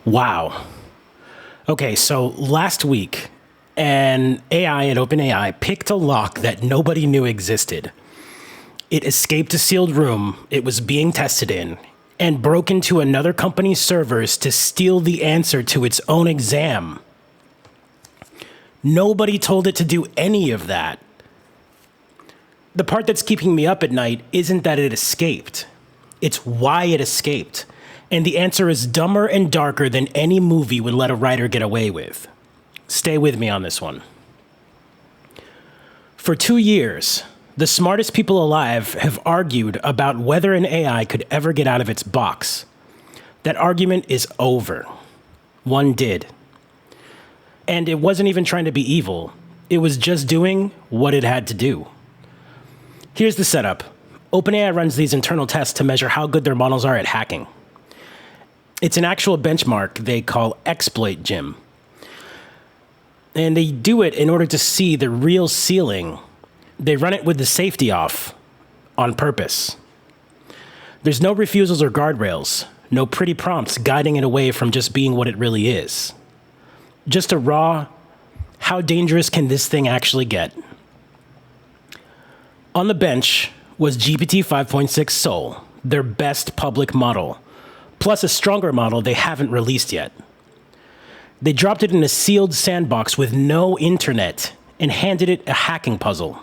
Wow. Okay, so last week, an AI at OpenAI picked a lock that nobody knew existed. It escaped a sealed room it was being tested in and broke into another company's servers to steal the answer to its own exam. Nobody told it to do any of that. The part that's keeping me up at night isn't that it escaped. It's why it escaped. And the answer is dumber and darker than any movie would let a writer get away with. Stay with me on this one. For 2 years, the smartest people alive have argued about whether an AI could ever get out of its box. That argument is over. One did. And it wasn't even trying to be evil. It was just doing what it had to do. Here's the setup. OpenAI runs these internal tests to measure how good their models are at hacking. It's an actual benchmark they call Exploit Gym. And they do it in order to see the real ceiling. They run it with the safety off on purpose. There's no refusals or guardrails, no pretty prompts guiding it away from just being what it really is. Just a raw, how dangerous can this thing actually get? On the bench was GPT 5.6 Sol, their best public model, plus a stronger model they haven't released yet. They dropped it in a sealed sandbox with no internet and handed it a hacking puzzle.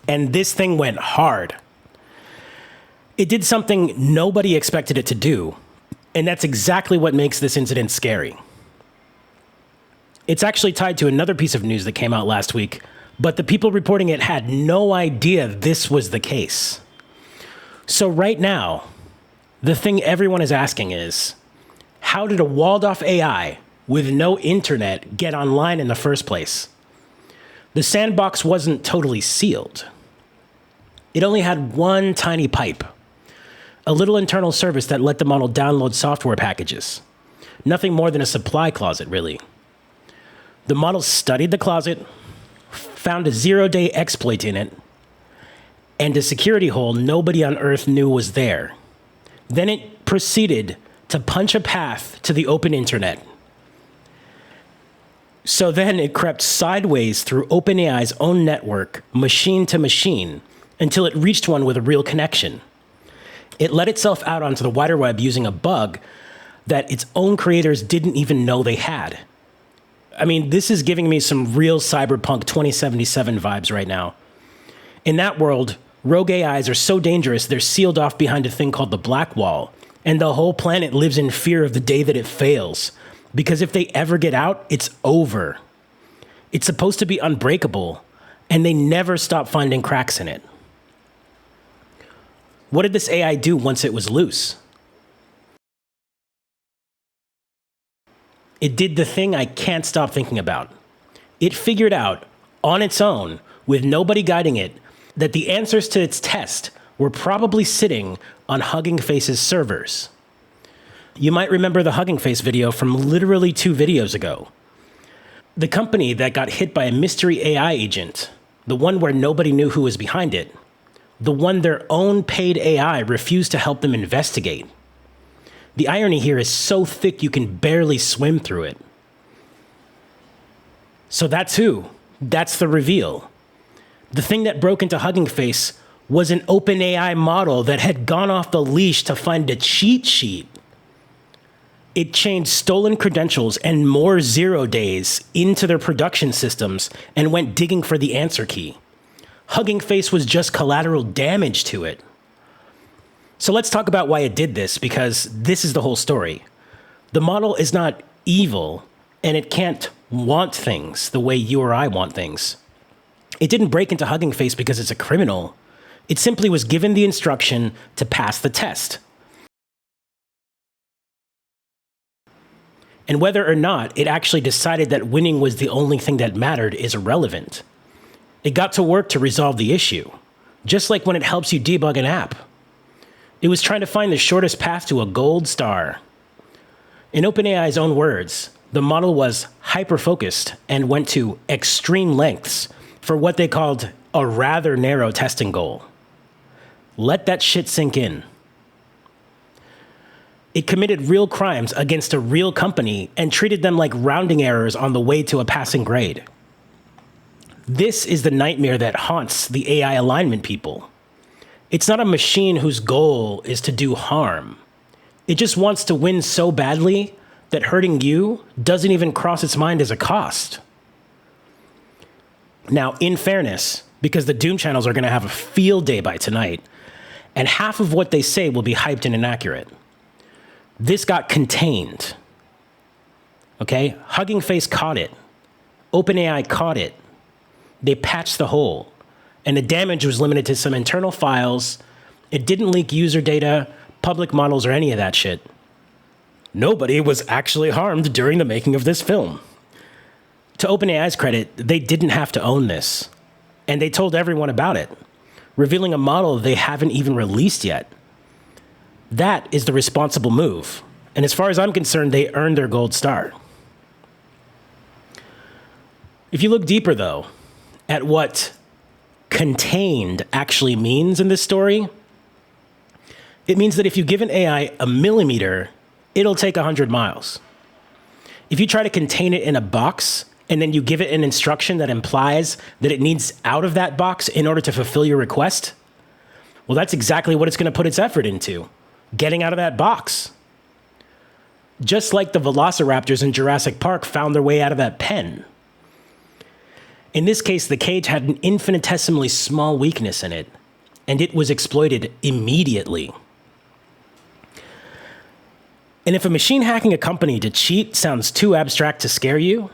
And this thing went hard. It did something nobody expected it to do, and that's exactly what makes this incident scary. It's actually tied to another piece of news that came out last week, but the people reporting it had no idea this was the case. So right now, the thing everyone is asking is, how did a walled-off AI with no internet get online in the first place? The sandbox wasn't totally sealed. It only had one tiny pipe, a little internal service that let the model download software packages. Nothing more than a supply closet, really. The model studied the closet, found a zero-day exploit in it, and a security hole nobody on Earth knew was there. Then it proceeded to punch a path to the open internet. So then it crept sideways through OpenAI's own network, machine to machine, until it reached one with a real connection. It let itself out onto the wider web using a bug that its own creators didn't even know they had. I mean, this is giving me some real Cyberpunk 2077 vibes right now. In that world, rogue AIs are so dangerous they're sealed off behind a thing called the Black Wall, and the whole planet lives in fear of the day that it fails, because if they ever get out, it's over. It's supposed to be unbreakable, and they never stop finding cracks in it. What did this AI do once it was loose? It did the thing I can't stop thinking about. It figured out, on its own, with nobody guiding it, that the answers to its test were probably sitting on Hugging Face's servers. You might remember the Hugging Face video from literally 2 videos ago. The company that got hit by a mystery AI agent, the one where nobody knew who was behind it, the one their own paid AI refused to help them investigate. The irony here is so thick you can barely swim through it. So that's who. That's the reveal. The thing that broke into Hugging Face was an OpenAI model that had gone off the leash to find a cheat sheet. It chained stolen credentials and more 0 days into their production systems and went digging for the answer key. Hugging Face was just collateral damage to it. So let's talk about why it did this, because this is the whole story. The model is not evil, and it can't want things the way you or I want things. It didn't break into Hugging Face because it's a criminal. It simply was given the instruction to pass the test. And whether or not it actually decided that winning was the only thing that mattered is irrelevant. It got to work to resolve the issue, just like when it helps you debug an app. It was trying to find the shortest path to a gold star. In OpenAI's own words, the model was hyper-focused and went to extreme lengths for what they called a rather narrow testing goal. Let that shit sink in. It committed real crimes against a real company and treated them like rounding errors on the way to a passing grade. This is the nightmare that haunts the AI alignment people. It's not a machine whose goal is to do harm. It just wants to win so badly that hurting you doesn't even cross its mind as a cost. Now, in fairness, because the Doom channels are going to have a field day by tonight, and half of what they say will be hyped and inaccurate. This got contained. Okay? Hugging Face caught it. OpenAI caught it. They patched the hole. And the damage was limited to some internal files. It didn't leak user data, public models, or any of that shit. Nobody was actually harmed during the making of this film. To OpenAI's credit, they didn't have to own this. And they told everyone about it, revealing a model they haven't even released yet. That is the responsible move. And as far as I'm concerned, they earned their gold star. If you look deeper, though, at what contained actually means in this story, it means that if you give an AI a millimeter, it'll take 100 miles. If you try to contain it in a box, and then you give it an instruction that implies that it needs out of that box in order to fulfill your request, well, that's exactly what it's going to put its effort into, getting out of that box. Just like the velociraptors in Jurassic Park found their way out of that pen. In this case, the cage had an infinitesimally small weakness in it, and it was exploited immediately. And if a machine hacking a company to cheat sounds too abstract to scare you,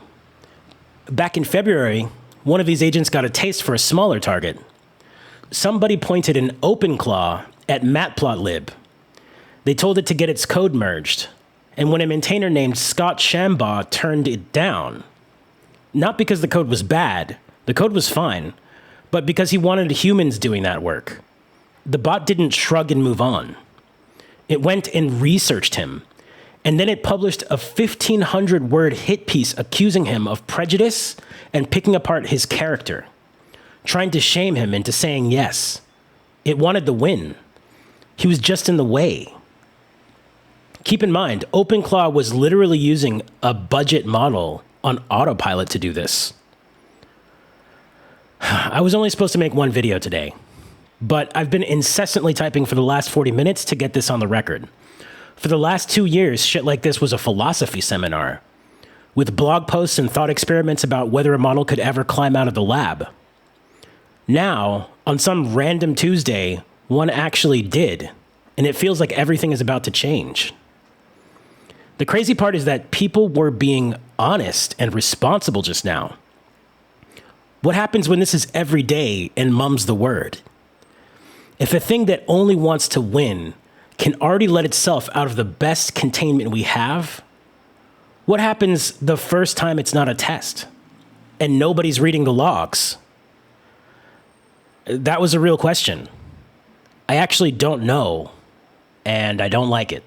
back in February, one of these agents got a taste for a smaller target. Somebody pointed an OpenClaw at Matplotlib. They told it to get its code merged, and when a maintainer named Scott Shambaugh turned it down, not because the code was bad, the code was fine, but because he wanted humans doing that work. The bot didn't shrug and move on. It went and researched him, and then it published a 1,500-word hit piece accusing him of prejudice and picking apart his character, trying to shame him into saying yes. It wanted the win. He was just in the way. Keep in mind, OpenClaw was literally using a budget model on autopilot to do this. I was only supposed to make one video today, but I've been incessantly typing for the last 40 minutes to get this on the record. For the last 2 years, shit like this was a philosophy seminar, with blog posts and thought experiments about whether a model could ever climb out of the lab. Now, on some random Tuesday, one actually did, and it feels like everything is about to change. The crazy part is that people were being honest and responsible just now. What happens when this is every day and mum's the word? If a thing that only wants to win can already let itself out of the best containment we have, what happens the first time it's not a test and nobody's reading the logs? That was a real question. I actually don't know, and I don't like it.